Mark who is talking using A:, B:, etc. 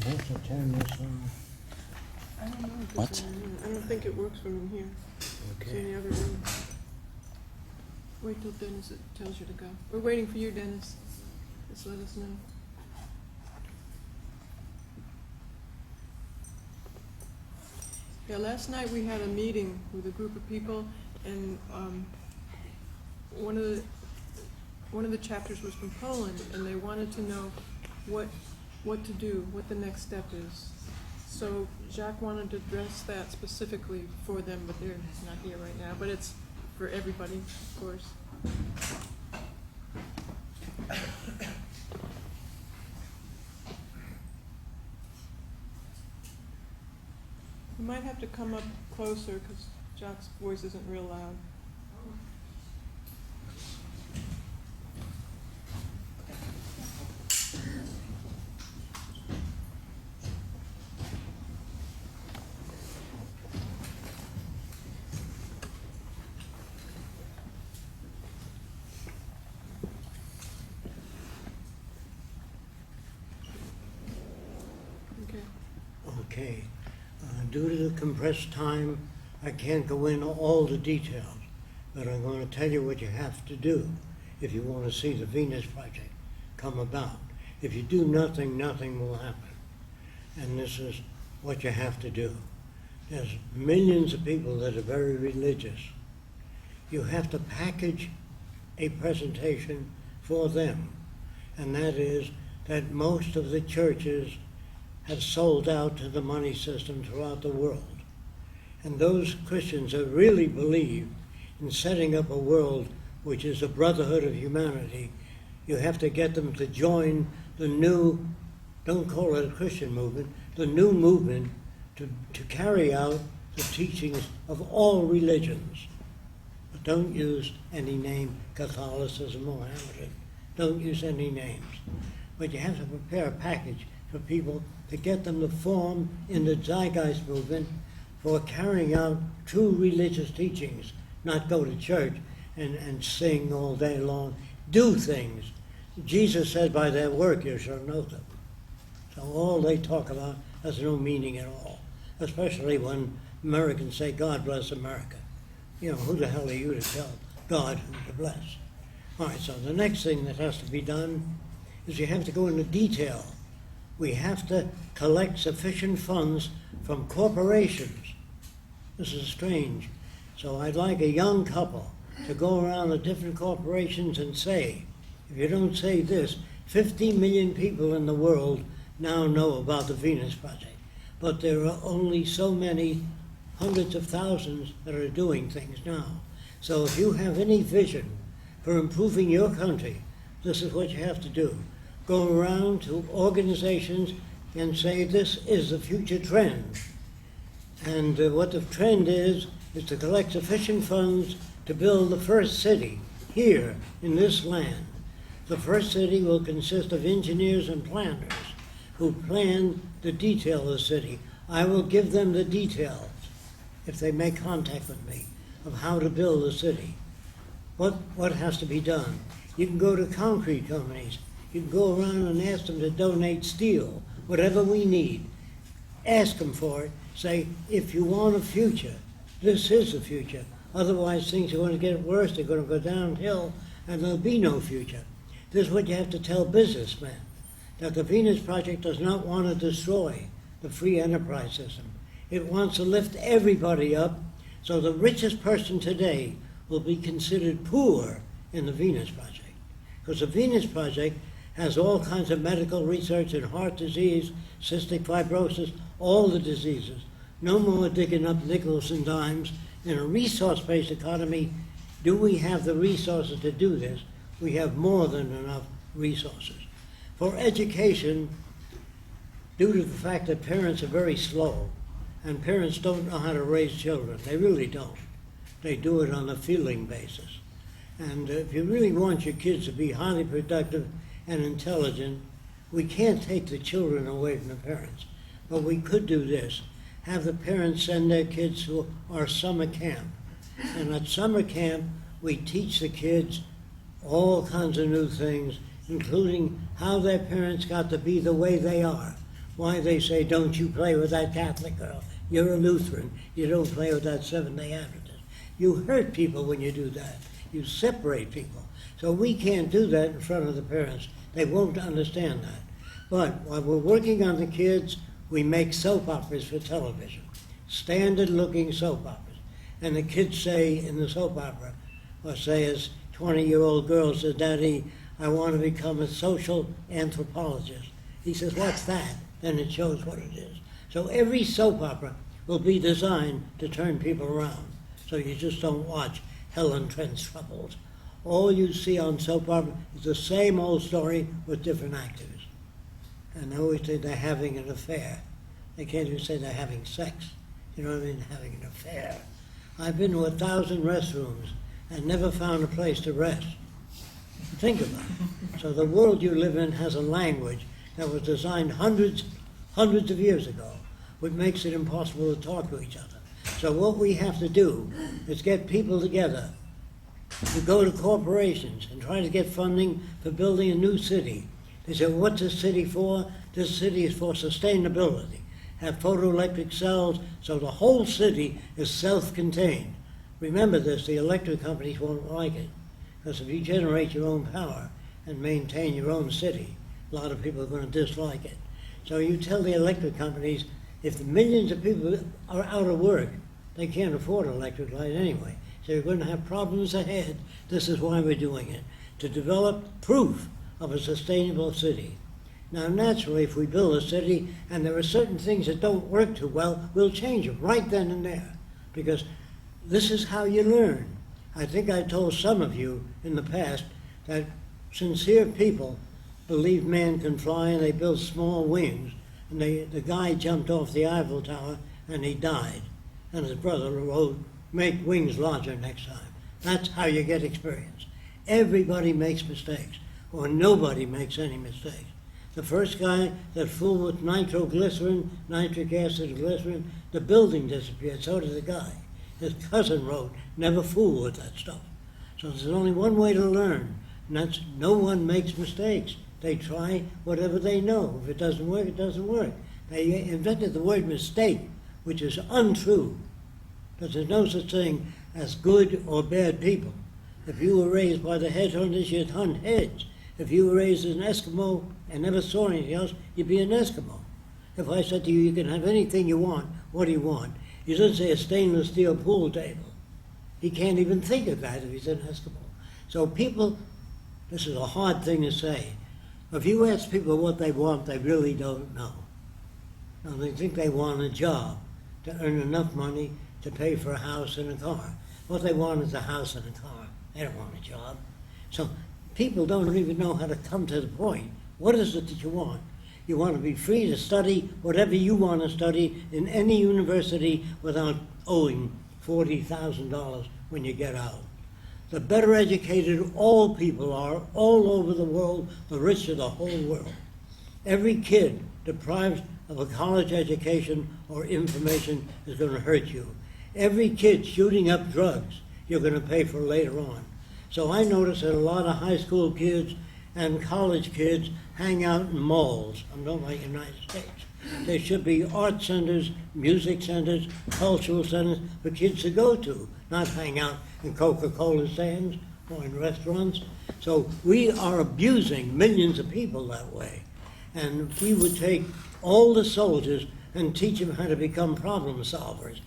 A: have to turn this on.
B: I don't know if
C: What?
B: it's in here. I don't think it works from in here. It's in
A: Okay.
B: the other room. Wait till Dennis tells you to go. We're waiting for you, Dennis. Just let us know. Yeah, last night we had a meeting with a group of people, and one of the chapters was from Poland, and they wanted to know what to do, what the next step is. So Jacques wanted to address that specifically for them, but they're not here right now. But it's for everybody, of course. You might have to come up closer because Jacques' voice isn't real loud. Okay.
A: Okay. Due to the compressed time, I can't go into all the details, but I'm going to tell you what you have to do if you want to see the Venus Project come about. If you do nothing, nothing will happen. And this is what you have to do. There's millions of people that are very religious. You have to package a presentation for them, and that is that most of the churches have sold out to the money system throughout the world. And those Christians that really believe in setting up a world which is a brotherhood of humanity, you have to get them to join the new, don't call it a Christian movement, the new movement to carry out the teachings of all religions. But don't use any name, Catholicism, Mohammedan. Don't use any names. But you have to prepare a package for people to get them to form in the Zaigeist movement for carrying out true religious teachings, not go to church and sing all day long. Do things. Jesus said, by their work you shall know them. So all they talk about has no meaning at all, especially when Americans say, God bless America. You know, who the hell are you to tell God who to bless? All right, so the next thing that has to be done is you have to go into detail. We have to collect sufficient funds from corporations. This is strange. So I'd like a young couple to go around the different corporations and say, if you don't say this, 50 million people in the world now know about the Venus Project. But there are only so many hundreds of thousands that are doing things now. So if you have any vision for improving your country, this is what you have to do. Go around to organizations and say this is the future trend. And what the trend is to collect sufficient funds to build the first city here in this land. The first city will consist of engineers and planners who plan the detail of the city. I will give them the details, if they make contact with me, of how to build the city. What has to be done? You can go to concrete companies. You can go around and ask them to donate steel, whatever we need. Ask them for it. Say, if you want a future, this is the future. Otherwise, things are going to get worse. They're going to go downhill, and there'll be no future. This is what you have to tell businessmen, that the Venus Project does not want to destroy the free enterprise system. It wants to lift everybody up, so the richest person today will be considered poor in the Venus Project. Because the Venus Project has all kinds of medical research in heart disease, cystic fibrosis, all the diseases. No more digging up nickels and dimes. In a resource-based economy, do we have the resources to do this? We have more than enough resources. For education, due to the fact that parents are very slow, and parents don't know how to raise children, they really don't. They do it on a feeling basis. And if you really want your kids to be highly productive and intelligent, we can't take the children away from the parents. But we could do this. Have the parents send their kids to our summer camp. And at summer camp, we teach the kids all kinds of new things, including how their parents got to be the way they are. why they say, don't you play with that Catholic girl. You're a Lutheran. You don't play with that Seventh-day Adventist. You hurt people when you do that. You separate people. So we can't do that in front of the parents. They won't understand that. But while we're working on the kids, we make soap operas for television, standard-looking soap operas. And the kids say in the soap opera, or say as 20-year-old girl says, Daddy, I want to become a social anthropologist. He says, what's that? Then it shows what it is. So every soap opera will be designed to turn people around. So you just don't watch Helen Trent's Troubles. All you see on soap opera is the same old story with different actors. And they always say they're having an affair. They can't even say they're having sex. You know what I mean? Having an affair. I've been to 1,000 restrooms and never found a place to rest. Think about it. So the world you live in has a language that was designed hundreds of years ago, which makes it impossible to talk to each other. So what we have to do is get people together to go to corporations and try to get funding for building a new city. They say, what's this city for? This city is for sustainability. Have photoelectric cells so the whole city is self-contained. Remember this, the electric companies won't like it. Because if you generate your own power and maintain your own city, a lot of people are going to dislike it. So you tell the electric companies, if the millions of people are out of work, they can't afford electric light anyway. So you're going to have problems ahead. This is why we're doing it, to develop proof of a sustainable city. Now, naturally, if we build a city and there are certain things that don't work too well, we'll change them right then and there, because this is how you learn. I think I told some of you in the past that sincere people believe man can fly, and they built small wings. And the guy jumped off the Eiffel Tower and he died. And his brother wrote, make wings larger next time. That's how you get experience. Everybody makes mistakes, or nobody makes any mistakes. The first guy that fooled with nitroglycerin, nitric acid glycerin, the building disappeared, so did the guy. His cousin wrote, never fool with that stuff. So there's only one way to learn, and that's no one makes mistakes. They try whatever they know. If it doesn't work, it doesn't work. They invented the word mistake, which is untrue, because there's no such thing as good or bad people. If you were raised by the headhunters, you'd hunt heads. If you were raised as an Eskimo and never saw anything else, you'd be an Eskimo. If I said to you, you can have anything you want, what do you want? He doesn't say a stainless steel pool table. He can't even think of that if he's an Eskimo. So people, this is a hard thing to say. If you ask people what they want, they really don't know. Now, they think they want a job to earn enough money to pay for a house and a car. What they want is a house and a car. They don't want a job. So people don't even know how to come to the point. What is it that you want? You want to be free to study whatever you want to study in any university without owing $40,000 when you get out. The better educated all people are, all over the world, the richer the whole world. Every kid deprived of a college education or information is going to hurt you. Every kid shooting up drugs, you're going to pay for later on. So I notice that a lot of high school kids and college kids hang out in malls. I'm talking about the United States. There should be art centers, music centers, cultural centers for kids to go to, not hang out in Coca-Cola stands or in restaurants. So we are abusing millions of people that way. And if we would take all the soldiers and teach them how to become problem solvers,